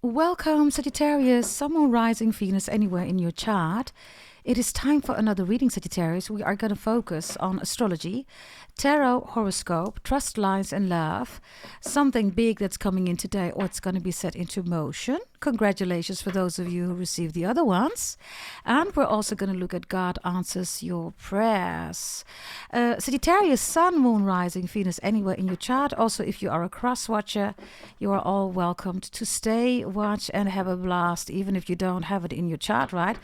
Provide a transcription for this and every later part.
Welcome, Sagittarius, Sun, Moon, Rising, Venus, anywhere in your chart. It is time for another reading, Sagittarius. We are going to focus on astrology, tarot, horoscope, trust lines, and love. Something big that's coming in today, or it's going to be set into motion. Congratulations for those of you who received the other ones. And we're also going to look at God answers your prayers. Sagittarius, Sun, Moon, Rising, Venus, anywhere in your chart. Also, if you are a cross watcher, you are all welcomed to stay, watch, and have a blast, even if you don't have it in your chart, right?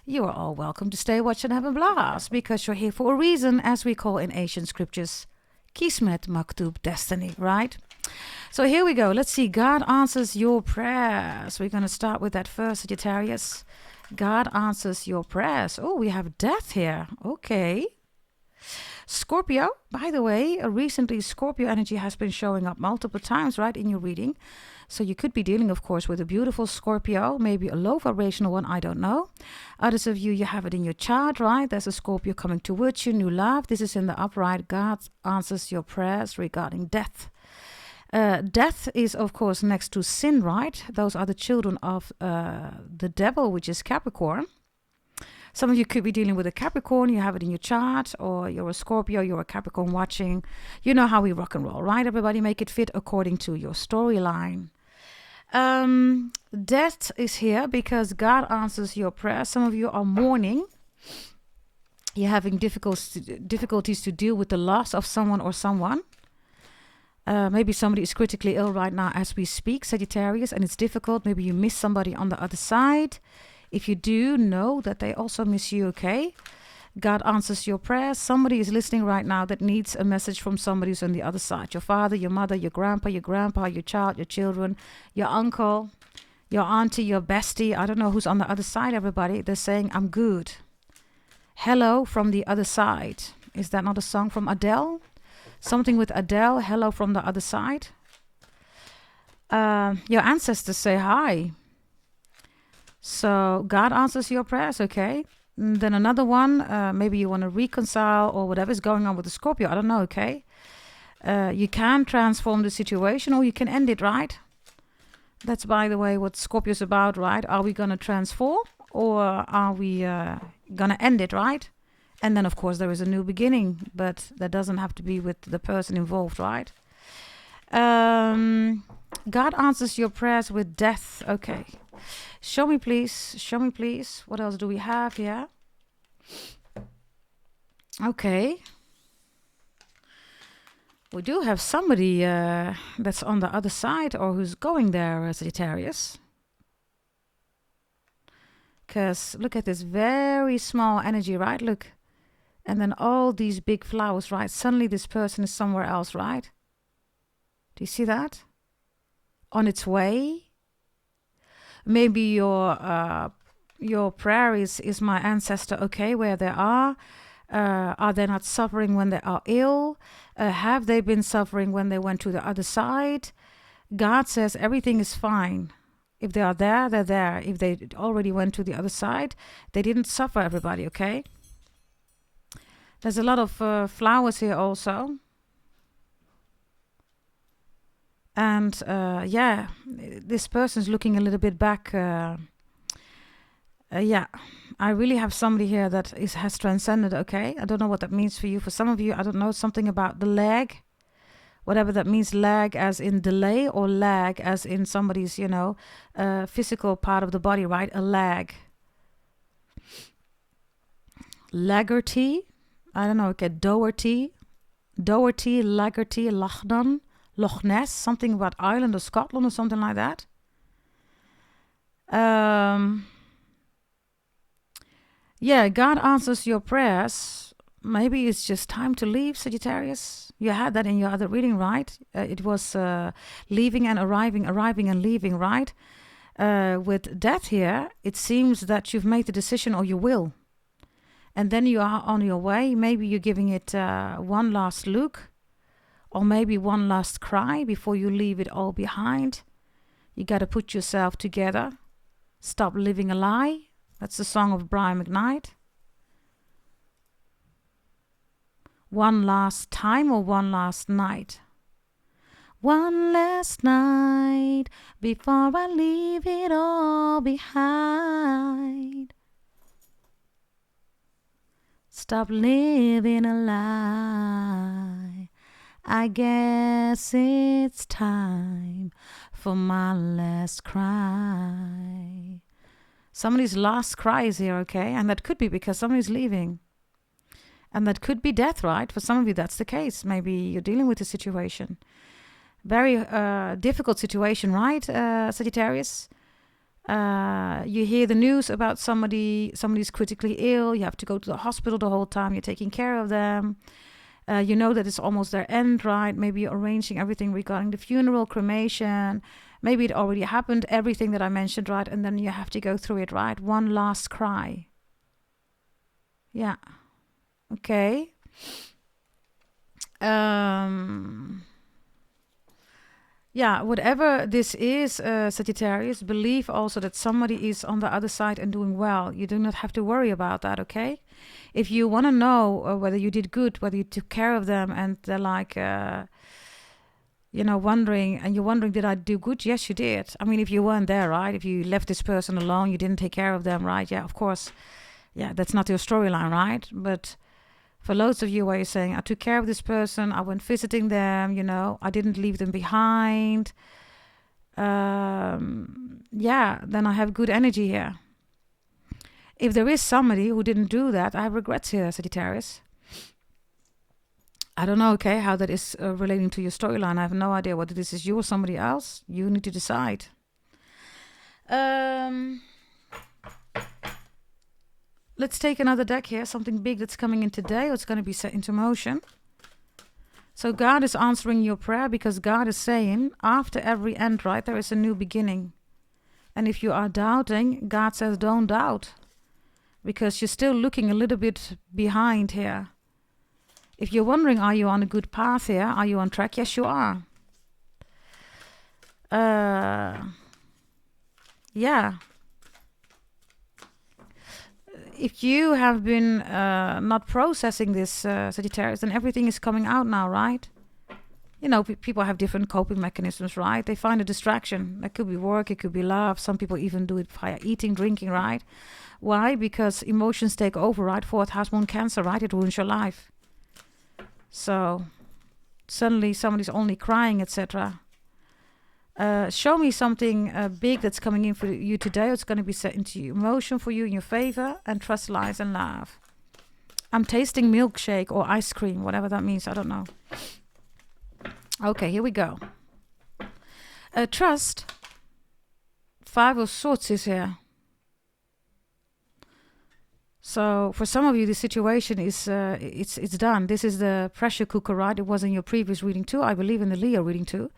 You are all welcome to stay, watch, and have a blast, because you're here for a reason, as we call in ancient scriptures, Kismet Maktub, destiny, right? So here we go. Let's see. God answers your prayers. We're going to start with that first, Sagittarius. God answers your prayers. Oh, we have death here. Okay. Scorpio, by the way, recently Scorpio energy has been showing up multiple times, right, in your reading. So you could be dealing, of course, with a beautiful Scorpio, maybe a low vibrational one, I don't know. Others of you have it in your chart, right? There's a Scorpio coming towards you, new love. This is in the upright. God answers your prayers regarding death. Death is, of course, next to sin, right? Those are the children of the devil, which is Capricorn. Some of you could be dealing with a Capricorn, you have it in your chart, or you're a Scorpio, you're a Capricorn watching. You know how we rock and roll, right? Everybody make it fit according to your storyline. Death is here because God answers your prayer. Some of you are mourning. You're having difficulties to deal with the loss of someone or someone. Maybe somebody is critically ill right now as we speak, Sagittarius, and it's difficult. Maybe you miss somebody on the other side. If you do, know that they also miss you, okay? God answers your prayers. Somebody is listening right now that needs a message from somebody who's on the other side. Your father, your mother, your grandpa, your child, your children, your uncle, your auntie, your bestie. I don't know who's on the other side, everybody. They're saying, I'm good. Hello from the other side. Is that not a song from Adele? Something with Adele, hello from the other side. Your ancestors say hi. So God answers your prayers, okay? Then another one, maybe you want to reconcile or whatever is going on with the Scorpio. I don't know, okay? You can transform the situation or you can end it, right? That's, by the way, what Scorpio's about, right? Are we going to transform or are we going to end it, right? And then, of course, there is a new beginning, but that doesn't have to be with the person involved, right? God answers your prayers with death, okay? Show me, please. Show me, please. What else do we have here? Okay. We do have somebody that's on the other side or who's going there, Sagittarius. Because look at this very small energy, right? Look. And then all these big flowers, right? Suddenly this person is somewhere else, right? Do you see that? On its way. Maybe your prayer is my ancestor okay where they are? Are they not suffering when they are ill? Have they been suffering when they went to the other side? God says everything is fine. If they are there, they're there. If they already went to the other side, they didn't suffer, everybody, okay? There's a lot of flowers here also. And yeah, this person's looking a little bit back. Yeah, I really have somebody here that has transcended, okay? I don't know what that means for you. For some of you, I don't know, something about the lag. Whatever that means, lag as in delay or lag as in somebody's, physical part of the body, right? A lag. Laggerty. I don't know, okay, Doherty, Laggerty, Lachdan. Loch Ness, something about Ireland or Scotland or something like that. Yeah, God answers your prayers. Maybe it's just time to leave, Sagittarius. You had that in your other reading, right? It was leaving and arriving and leaving, right? With death here, it seems that you've made the decision or you will. And then you are on your way. Maybe you're giving it one last look. Or maybe one last cry before you leave it all behind. You got to put yourself together. Stop living a lie. That's the song of Brian McKnight. One last time or one last night? One last night before I leave it all behind. Stop living a lie. I guess it's time for my last cry. Somebody's last cry is here, okay? And that could be because somebody's leaving. And that could be death, right? For some of you, that's the case. Maybe you're dealing with a situation. Very difficult situation, right, Sagittarius? You hear the news about somebody's critically ill. You have to go to the hospital the whole time. You're taking care of them. You know that it's almost their end, right? Maybe you're arranging everything regarding the funeral, cremation. Maybe it already happened, everything that I mentioned, right? And then you have to go through it, right? One last cry. Yeah. Okay. Yeah, whatever this is, Sagittarius, believe also that somebody is on the other side and doing well. You do not have to worry about that, okay? If you want to know whether you did good, whether you took care of them, and they're like, wondering, and you're wondering, did I do good? Yes, you did. I mean, if you weren't there, right? If you left this person alone, you didn't take care of them, right? Yeah, of course. Yeah, that's not your storyline, right? But for loads of you where you're saying, I took care of this person, I went visiting them, I didn't leave them behind. Then I have good energy here. If there is somebody who didn't do that, I have regrets here, Sagittarius. I don't know, okay, how that is relating to your storyline. I have no idea whether this is you or somebody else. You need to decide. Let's take another deck here, something big that's coming in today, or it's going to be set into motion. So God is answering your prayer because God is saying, after every end, right, there is a new beginning. And if you are doubting, God says, don't doubt. Because you're still looking a little bit behind here. If you're wondering, are you on a good path here? Are you on track? Yes, you are. Yeah. If you have been not processing this, Sagittarius, then everything is coming out now, right? People have different coping mechanisms, right? They find a distraction. That could be work, it could be love. Some people even do it via eating, drinking, right? Why? Because emotions take over, right? Fourth house moon Cancer, right? It ruins your life. So suddenly somebody's only crying, etc. Show me something big that's coming in for you today. It's going to be set into emotion for you in your favor, and trust, lies, and love. I'm tasting milkshake or ice cream, whatever that means. I don't know. Okay, here we go. Trust. 5 of Swords is here. So for some of you, the situation is it's done. This is the pressure cooker, right? It was in your previous reading too. I believe in the Leo reading too.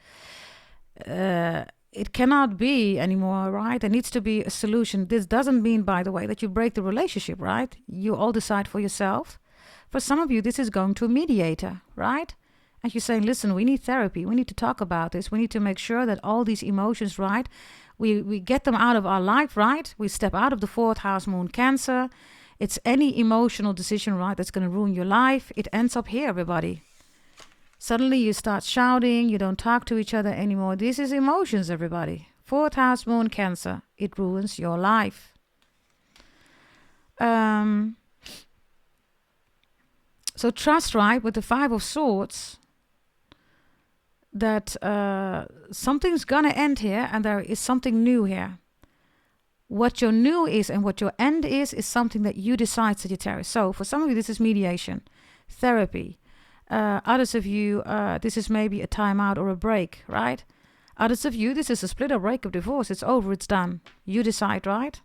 It cannot be anymore, right? There needs to be a solution. This doesn't mean, by the way, that you break the relationship, right? You all decide for yourself. For some of you, this is going to a mediator, right? And you're saying, listen, we need therapy. We need to talk about this. We need to make sure that all these emotions, right? We get them out of our life, right? We step out of the 4th house moon Cancer. It's any emotional decision, right, that's going to ruin your life. It ends up here, everybody. Suddenly you start shouting. You don't talk to each other anymore. This is emotions, everybody. 4th house moon Cancer. It ruins your life. So trust, right, with the 5 of Swords, that something's going to end here and there is something new here. What your new is and what your end is something that you decide, Sagittarius. So for some of you, this is mediation, therapy. Others of you, this is maybe a timeout or a break, right? Others of you, this is a split or break of divorce. It's over, it's done. You decide, right?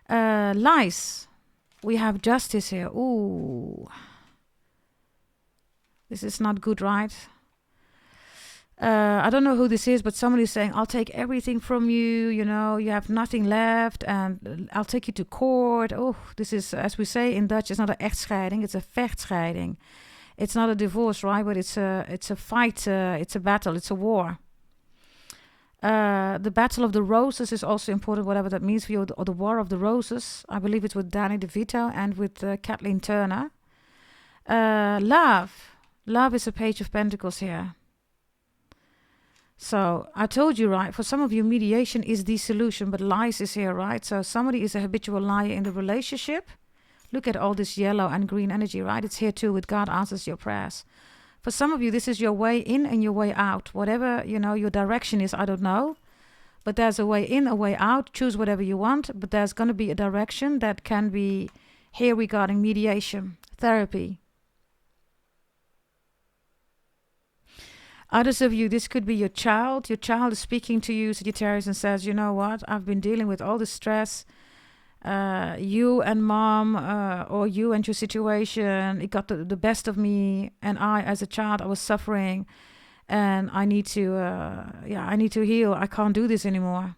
Lies. We have Justice here. Ooh. This is not good, right? I don't know who this is, but somebody's saying, I'll take everything from you, you have nothing left, and I'll take you to court. Oh, this is, as we say in Dutch, it's not an echtscheiding, it's a vechtscheiding. It's not a divorce, right? But it's a fight, it's a battle, it's a war. The Battle of the Roses is also important, whatever that means for you, or the War of the Roses. I believe it's with Danny DeVito and with Kathleen Turner. Love. Love is a Page of Pentacles here. So I told you, right, for some of you, mediation is the solution, but lies is here, right? So somebody is a habitual liar in the relationship. Look at all this yellow and green energy, right? It's here too with God answers your prayers. For some of you, this is your way in and your way out. Whatever, your direction is, I don't know. But there's a way in, a way out. Choose whatever you want. But there's going to be a direction that can be here regarding mediation, therapy. Others of you, this could be your child. Your child is speaking to you, Sagittarius, and says, you know what? I've been dealing with all the stress. You and mom, or you and your situation, it got the best of me. And I, as a child, I was suffering. And I need to, I need to heal. I can't do this anymore.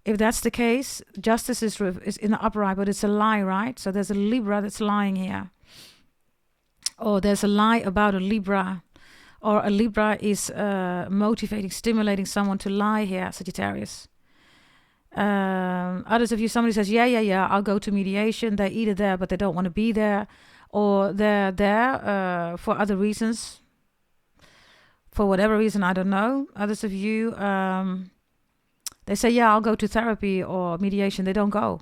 If that's the case, justice is in the upright, but it's a lie, right? So there's a Libra that's lying here. Or there's a lie about a Libra. Or a Libra is motivating, stimulating someone to lie here, Sagittarius. Others of you, somebody says, yeah, I'll go to mediation. They're either there, but they don't want to be there. Or they're there for other reasons. For whatever reason, I don't know. Others of you, they say, yeah, I'll go to therapy or mediation. They don't go.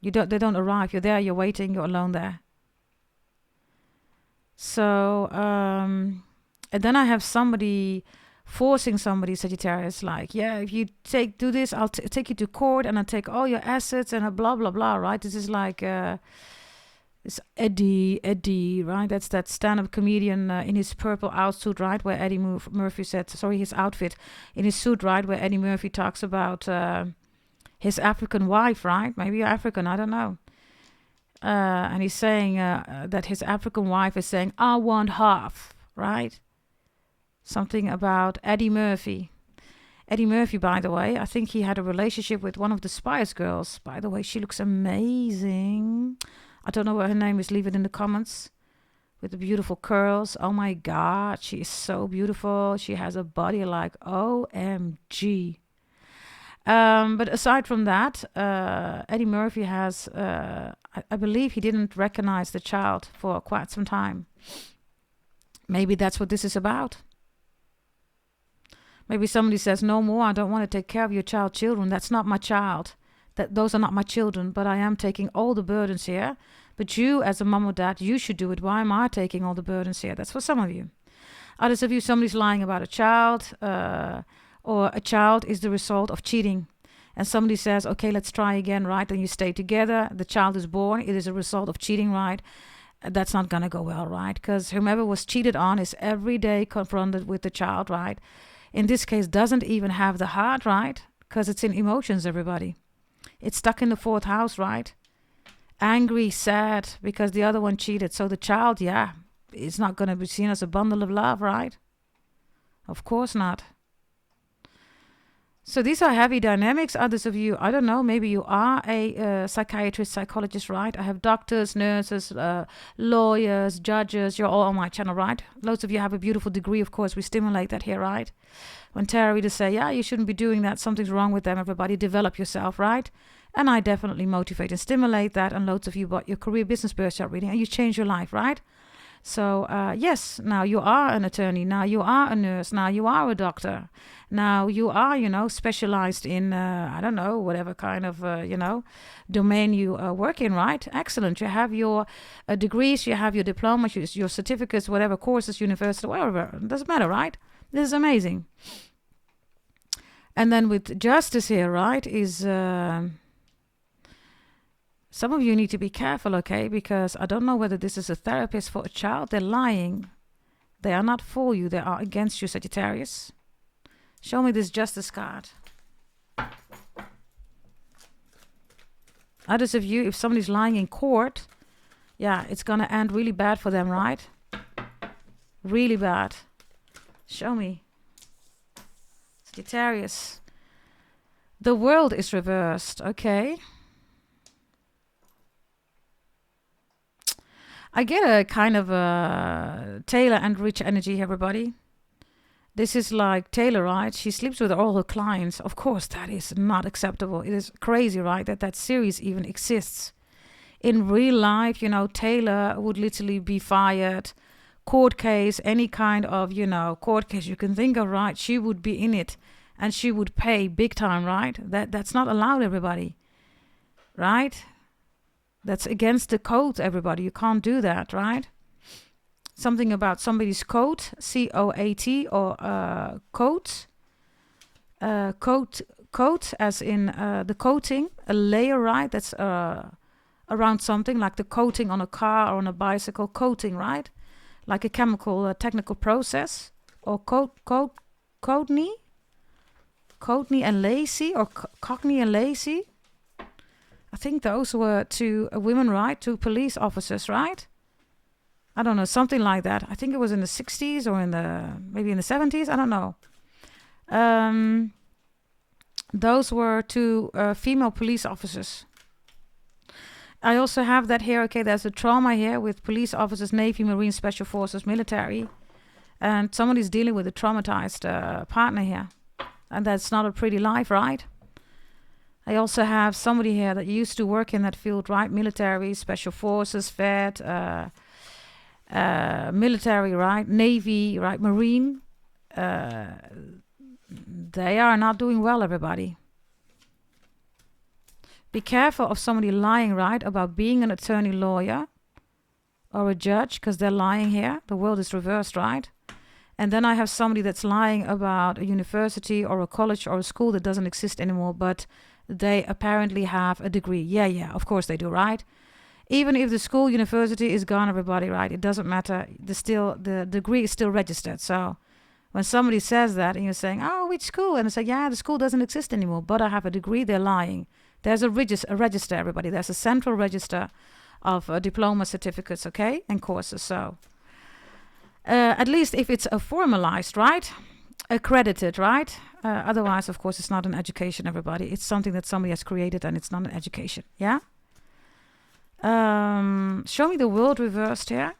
They don't arrive. You're there, you're waiting, you're alone there. So, and then I have somebody forcing somebody, Sagittarius, like, yeah, if you do this, I'll take you to court and I'll take all your assets and blah, blah, blah, right? This is like, it's Eddie, right? That's that stand-up comedian in his purple outsuit, right? Where Eddie Murphy said, his outfit in his suit, right? Where Eddie Murphy talks about his African wife, right? Maybe you're African, I don't know. And he's saying that his African wife is saying, I want half, right? Something about Eddie Murphy. Eddie Murphy, by the way, I think he had a relationship with one of the Spice Girls. By the way, she looks amazing. I don't know what her name is. Leave it in the comments. With the beautiful curls. Oh my God, she is so beautiful. She has a body like OMG. But aside from that, Eddie Murphy has, I believe he didn't recognize the child for quite some time. Maybe that's what this is about. Maybe somebody says, no more, I don't want to take care of your children. That's not my child. Those are not my children, but I am taking all the burdens here. But you, as a mom or dad, you should do it. Why am I taking all the burdens here? That's for some of you. Others of you, somebody's lying about a child, or a child is the result of cheating. And somebody says, okay, let's try again, right? And you stay together. The child is born. It is a result of cheating, right? That's not going to go well, right? Because whomever was cheated on is every day confronted with the child, right? In this case, doesn't even have the heart, right? Because it's in emotions, everybody. It's stuck in the fourth house, right? Angry, sad, because the other one cheated. So the child, it's not going to be seen as a bundle of love, right? Of course not. So these are heavy dynamics. Others of you, I don't know, maybe you are a psychiatrist, psychologist, right? I have doctors, nurses, lawyers, judges. You're all on my channel, right? Loads of you have a beautiful degree, of course. We stimulate that here, right? When tarot readers say, yeah, you shouldn't be doing that. Something's wrong with them, everybody. Develop yourself, right? And I definitely motivate and stimulate that. And loads of you bought your career business birth chart reading and you change your life, right? So, yes, now you are an attorney. Now you are a nurse. Now you are a doctor. Now you are, specialized in, I don't know, whatever kind of, domain you work in, right? Excellent. You have your degrees, you have your diplomas, your certificates, whatever courses, university, whatever. It doesn't matter, right? This is amazing. And then with justice here, right, is... some of you need to be careful, okay? Because I don't know whether this is a therapist for a child. They're lying. They are not for you. They are against you, Sagittarius. Show me this justice card. Others of you, if somebody's lying in court, it's going to end really bad for them, right? Really bad. Show me. Sagittarius. The world is reversed, okay? I get a kind of a Taylor and rich energy, everybody. This is like Taylor, right? She sleeps with all her clients. Of course, that is not acceptable. It is crazy, right? That series even exists. In real life, Taylor would literally be fired, court case, any kind of, court case you can think of, right? She would be in it and she would pay big time, right? That's not allowed, everybody, right? That's against the code, everybody. You can't do that, right? Something about somebody's coat, C-O-A-T, or coat. Coat as in the coating, a layer, right? That's around something, like the coating on a car or on a bicycle, coating, right? Like a chemical, technical process. Or Courtney and Lacey, or Cockney and Lacey. I think those were two women, right? Two police officers, right? I don't know, something like that. I think it was in the 60s or maybe in the 70s. I don't know. Those were two female police officers. I also have that here. Okay, there's a trauma here with police officers, Navy, Marine, Special Forces, military. And somebody's dealing with a traumatized partner here. And that's not a pretty life, right? I also have somebody here that used to work in that field, right? Military, Special Forces, vet, military, right? Navy, right? Marine. They are not doing well, everybody. Be careful of somebody lying, right, about being an attorney, lawyer, or a judge, because they're lying here. The world is reversed, right? And then I have somebody that's lying about a university or a college or a school that doesn't exist anymore, but they apparently have a degree. Yeah, of course they do, right? Even if the school, university is gone, everybody, right? It doesn't matter. The degree is still registered. So when somebody says that and you're saying, oh, which school? And they say, yeah, the school doesn't exist anymore, but I have a degree, they're lying. There's a register, everybody. There's a central register of diploma certificates, okay, and courses. So at least if it's a formalized, right? Accredited, right? Otherwise, of course, it's not an education, everybody. It's something that somebody has created and it's not an education, yeah? Show me the world reversed here.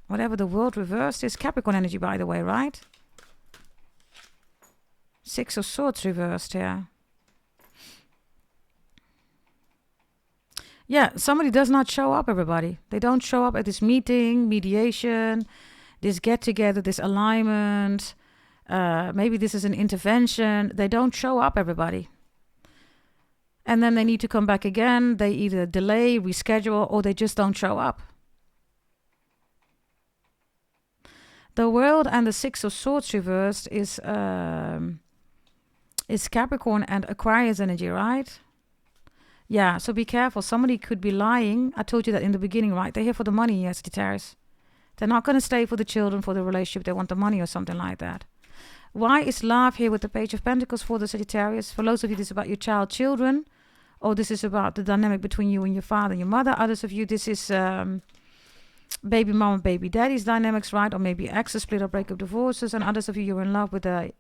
Whatever the world reversed is. Capricorn energy, by the way, right? Six of Swords reversed here. Yeah, somebody does not show up, everybody. They don't show up at this meeting, mediation, this get-together, this alignment. Maybe this is an intervention. They don't show up, everybody. And then they need to come back again. They either delay, reschedule, or they just don't show up. The World and the Six of Swords reversed is Capricorn and Aquarius energy, right? Yeah, so be careful. Somebody could be lying. I told you that in the beginning, right? They're here for the money, yes, Sagittarius. They're not going to stay for the children, for the relationship. They want the money or something like that. Why is love here with the Page of Pentacles for the Sagittarius? For those of you, this is about your child, children. Or this is about the dynamic between you and your father and your mother. Others of you, this is baby mom and baby daddy's dynamics, right? Or maybe exes, split or breakup, divorces. And others of you, you're in love with a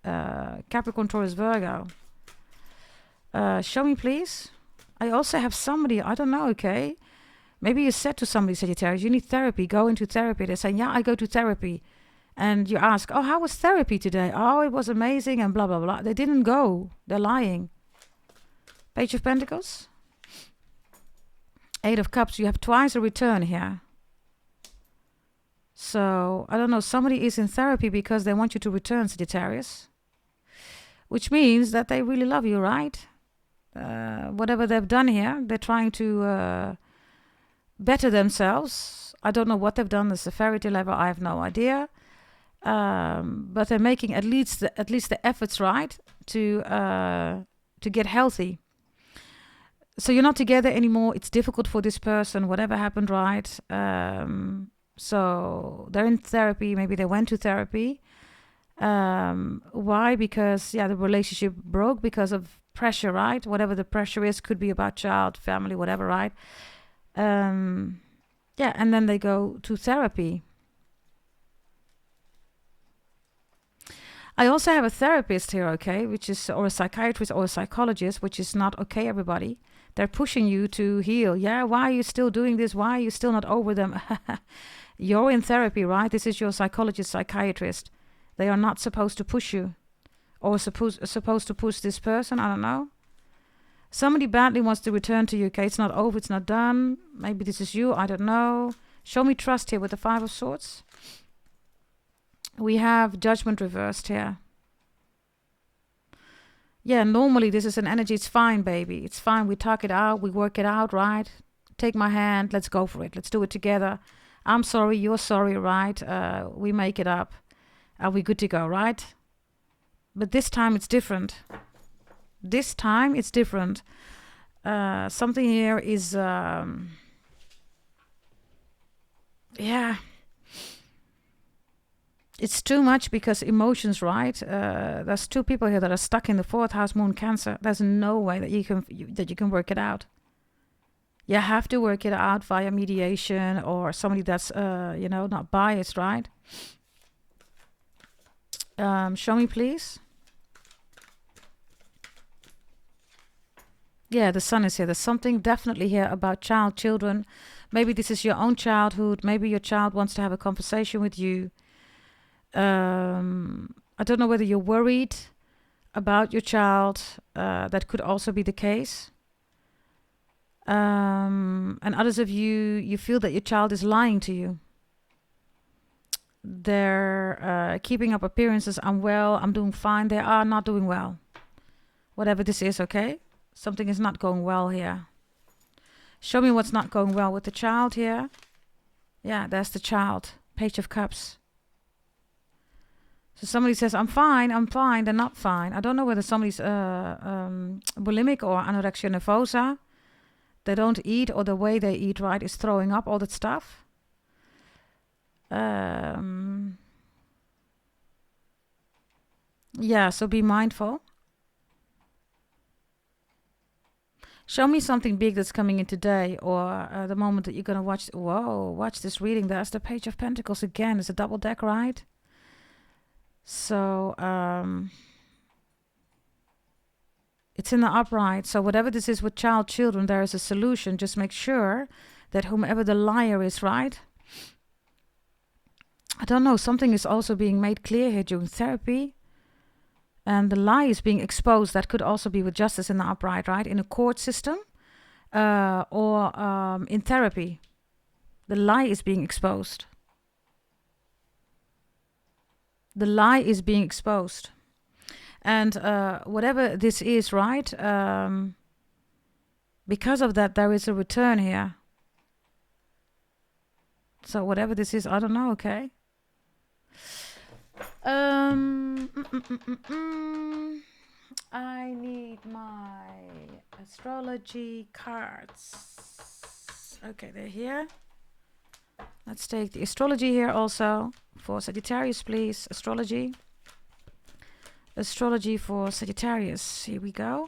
Capricorn, Taurus, Virgo. Show me, please. I also have somebody, I don't know, okay? Maybe you said to somebody, Sagittarius, you need therapy, go into therapy. They're saying, yeah, I go to therapy. And you ask, oh, how was therapy today? Oh, it was amazing and blah, blah, blah. They didn't go. They're lying. Page of Pentacles. Eight of Cups. You have twice a return here. So, I don't know, somebody is in therapy because they want you to return, Sagittarius. Which means that they really love you, right? Whatever they've done here, they're trying to better themselves. I don't know what they've done. The severity level, I have no idea. But they're making at least the efforts, right, to get healthy. So you're not together anymore. It's difficult for this person. Whatever happened, right? So they're in therapy. Maybe they went to therapy. Why? Because the relationship broke because of pressure, right? Whatever the pressure is, could be about child, family, whatever, right? And then they go to therapy. I also have a therapist here, okay, which is, or a psychiatrist or a psychologist, which is not okay, everybody. They're pushing you to heal. Yeah, why are you still doing this? Why are you still not over them? You're in therapy, right? This is your psychologist, psychiatrist. They are not supposed to push you. Or supposed to push this person, I don't know. Somebody badly wants to return to you, okay? It's not over, it's not done. Maybe this is you, I don't know. Show me trust here with the Five of Swords. We have Judgment reversed here. Yeah, normally this is an energy. It's fine, baby. It's fine. We talk it out. We work it out, right? Take my hand. Let's go for it. Let's do it together. I'm sorry. You're sorry, right? We make it up. Are we good to go, right? But this time it's different. This time it's different. Something here is... yeah. It's too much because emotions, right? There's two people here that are stuck in the 4th house, Moon, Cancer. There's no way that you can work it out. You have to work it out via mediation or somebody that's not biased, right? Show me, please. Yeah, the Sun is here. There's something definitely here about children. Maybe this is your own childhood. Maybe your child wants to have a conversation with you. I don't know whether you're worried about your child. That could also be the case. And others of you feel that your child is lying to you. They're keeping up appearances. I'm well, I'm doing fine. They are not doing well. Whatever this is, okay? Something is not going well here. Show me what's not going well with the child here. Yeah, there's the child. Page of Cups. So somebody says, I'm fine. They're not fine. I don't know whether somebody's bulimic or anorexia nervosa. They don't eat, or the way they eat, right, is throwing up all that stuff. Yeah, so be mindful. Show me something big that's coming in today, or the moment that you're going to watch. Whoa, watch this reading. There's the Page of Pentacles again. It's a double deck, right? So, it's in the upright. So whatever this is with children, there is a solution. Just make sure that whomever the liar is, right? I don't know. Something is also being made clear here during therapy. And the lie is being exposed. That could also be with justice in the upright, right? In a court system or in therapy. The lie is being exposed. The lie is being exposed. And whatever this is, right? Because of that, there is a return here. So whatever this is, I don't know, okay? I need my astrology cards. Okay, they're here. Let's take the astrology here also for Sagittarius, please. Astrology. Astrology for Sagittarius. Here we go.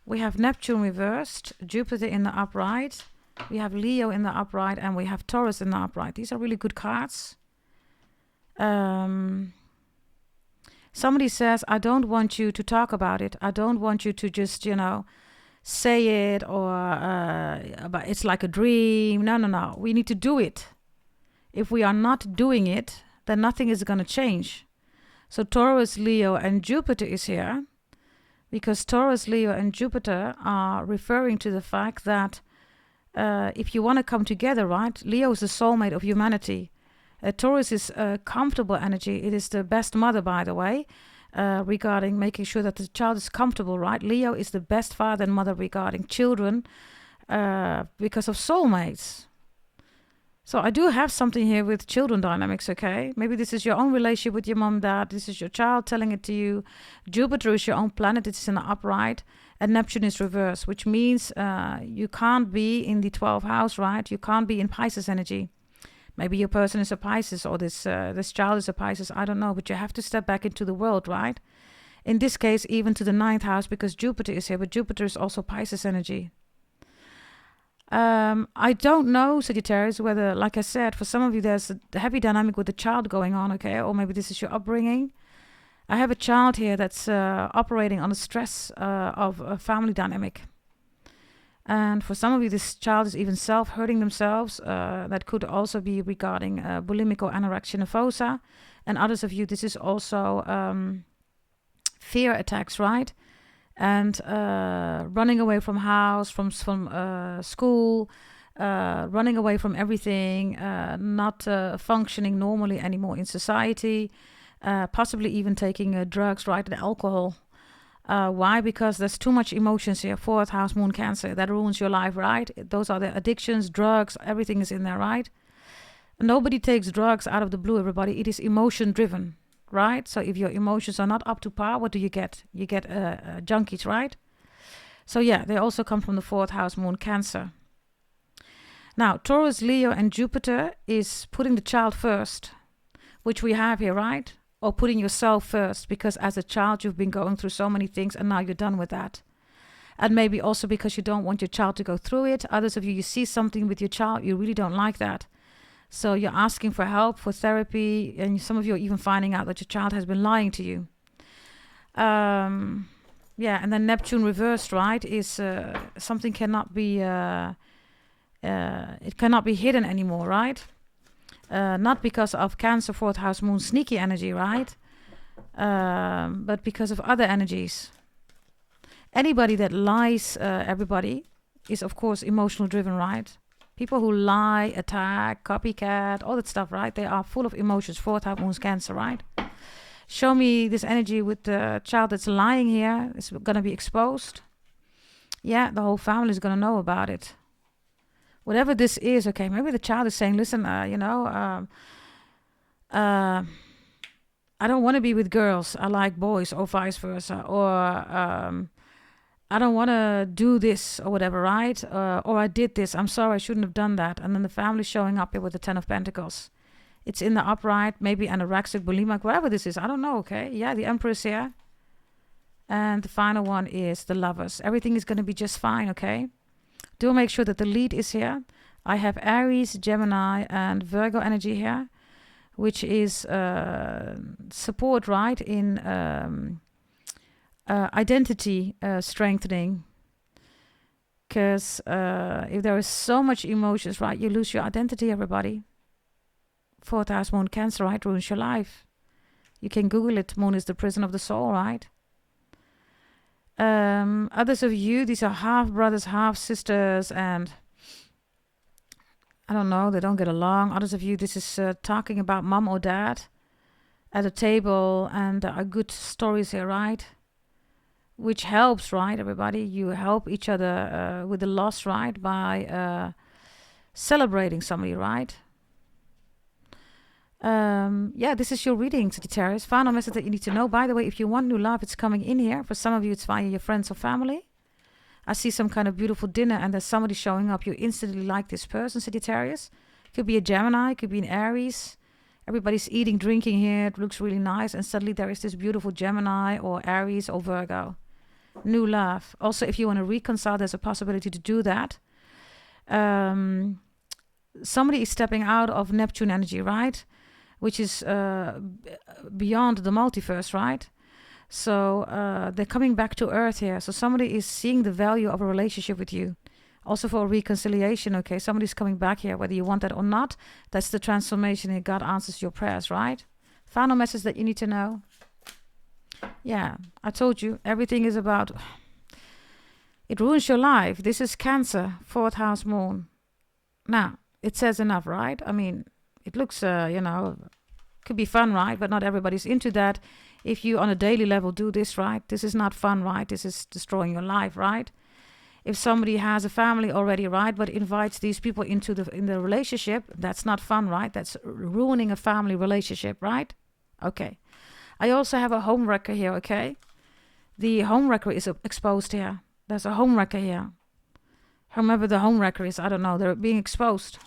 We have Neptune reversed, Jupiter in the upright. We have Leo in the upright, and we have Taurus in the upright. These are really good cards. Somebody says, I don't want you to talk about it. I don't want you to just, say it or about it's like a dream. No. We need to do it. If we are not doing it, then nothing is going to change. So Taurus, Leo, and Jupiter is here because Taurus, Leo, and Jupiter are referring to the fact that if you want to come together, right? Leo is the soulmate of humanity. Taurus is a comfortable energy. It is the best mother, by the way, regarding making sure that the child is comfortable, right? Leo is the best father and mother regarding children because of soulmates. So I do have something here with children dynamics, okay? Maybe this is your own relationship with your mom, dad. This is your child telling it to you. Jupiter is your own planet. It's in the upright. And Neptune is reversed, which means you can't be in the 12th house, right? You can't be in Pisces energy. Maybe your person is a Pisces or this child is a Pisces. I don't know, but you have to step back into the world, right? In this case, even to the 9th house because Jupiter is here, but Jupiter is also Pisces energy. I don't know, Sagittarius, whether, like I said, for some of you, there's a heavy dynamic with the child going on, okay? Or maybe this is your upbringing. I have a child here that's operating on the stress of a family dynamic. And for some of you, this child is even self-hurting themselves. That could also be regarding bulimic or anorexia nervosa. And others of you, this is also fear attacks, right? And running away from house, from school, running away from everything, not functioning normally anymore in society, possibly even taking drugs, right, and alcohol. Why? Because there's too much emotions here. Fourth house moon Cancer, that ruins your life, right? Those are the addictions, drugs, everything is in there, right? Nobody takes drugs out of the blue, everybody. It is emotion driven, right? So if your emotions are not up to par, what do you get? You get junkies, right? So yeah, they also come from the fourth house moon Cancer. Now, Taurus, Leo, and Jupiter is putting the child first, which we have here, right? Or putting yourself first, because as a child, you've been going through so many things and now you're done with that. And maybe also because you don't want your child to go through it. Others of you, you see something with your child, you really don't like that. So you're asking for help, for therapy, and some of you are even finding out that your child has been lying to you. Yeah, and then Neptune reversed, right, is something cannot be... it cannot be hidden anymore, right? Not because of Cancer, fourth house moon, sneaky energy, right? But because of other energies. Anybody that lies, everybody, is of course emotional driven, right? People who lie, attack, copycat, all that stuff, right? They are full of emotions. Fourth house moon, Cancer, right? Show me this energy with the child that's lying here. It's going to be exposed. Yeah, the whole family is going to know about it. Whatever this is, okay, maybe the child is saying, listen, I don't want to be with girls. I like boys, or vice versa. Or I don't want to do this or whatever, right? Or I did this. I'm sorry, I shouldn't have done that. And then the family showing up here with the 10 of Pentacles. It's in the upright, maybe anorexic, bulimic, whatever this is. I don't know, okay? Yeah, the Empress here. And the final one is the Lovers. Everything is going to be just fine, okay? Do make sure that the lead is here. I have Aries, Gemini, and Virgo energy here, which is support, right, in identity strengthening. Because if there is so much emotions, right, you lose your identity, everybody. Fourth house moon Cancer, right, ruins your life. You can Google it. Moon is the prison of the soul, right? Others of you, these are half brothers, half sisters, and I don't know, they don't get along. Others of you, this is talking about mom or dad at a table, and there are good stories here, right? Which helps, right, everybody? You help each other with the loss, right, by celebrating somebody, right? Yeah, this is your reading, Sagittarius. Final message that you need to know. By the way, if you want new love, it's coming in here. For some of you, it's via your friends or family. I see some kind of beautiful dinner and there's somebody showing up. You instantly like this person, Sagittarius. Could be a Gemini, could be an Aries. Everybody's eating, drinking here. It looks really nice. And suddenly there is this beautiful Gemini or Aries or Virgo. New love. Also, if you want to reconcile, there's a possibility to do that. Somebody is stepping out of Neptune energy, right? Which is beyond the multiverse, right? So they're coming back to Earth here. So somebody is seeing the value of a relationship with you. Also for reconciliation, okay? Somebody's coming back here, whether you want that or not. That's the transformation and God answers your prayers, right? Final message that you need to know. Yeah, I told you, everything is about... It ruins your life. This is Cancer, fourth house moon. Now, it says enough, right? I mean... It looks, could be fun, right? But not everybody's into that. If you on a daily level do this, right? This is not fun, right? This is destroying your life, right? If somebody has a family already, right? But invites these people in the relationship, that's not fun, right? That's ruining a family relationship, right? Okay. I also have a home wrecker here, okay? The home wrecker is exposed here. There's a home wrecker here. Whomever the home wrecker is, I don't know. They're being exposed.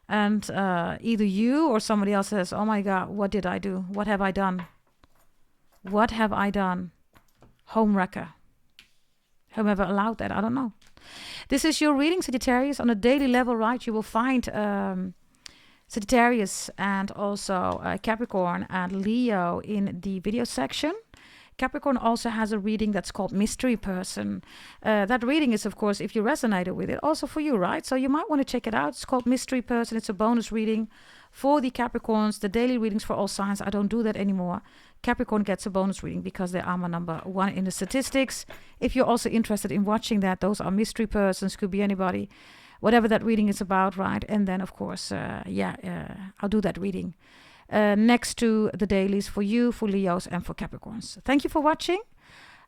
And either you or somebody else says, oh my God, what did I do? What have I done? What have I done? Home wrecker. Whomever allowed that, I don't know. This is your reading, Sagittarius. On a daily level, right, you will find Sagittarius and also Capricorn and Leo in the video section. Capricorn also has a reading that's called Mystery Person. That reading is, of course, if you resonated with it, also for you, right? So you might want to check it out. It's called Mystery Person. It's a bonus reading for the Capricorns. The daily readings for all signs, I don't do that anymore. Capricorn gets a bonus reading because they are my number one in the statistics. If you're also interested in watching that, those are Mystery Persons. Could be anybody whatever that reading is about, right? And then, of course, I'll do that reading next to the dailies for you, for Leos, and for Capricorns. Thank you for watching.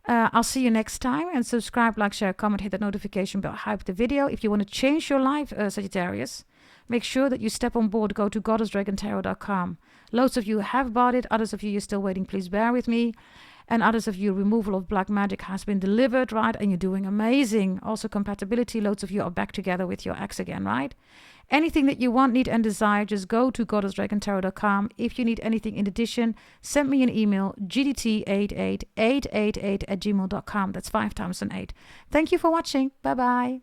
I'll see you next time. And subscribe, like, share, comment, hit that notification bell, hype the video. If you want to change your life, Sagittarius, make sure that you step on board. Go to goddessdragontarot.com. Loads of you have bought it. Others of you, you're still waiting. Please bear with me. And others of you, removal of black magic has been delivered, right? And you're doing amazing. Also compatibility. Loads of you are back together with your ex again, right? Anything that you want, need, and desire, just go to goddessdragontarot.com. If you need anything in addition, send me an email, gdt88888@gmail.com. That's 5 times an 8. Thank you for watching. Bye-bye.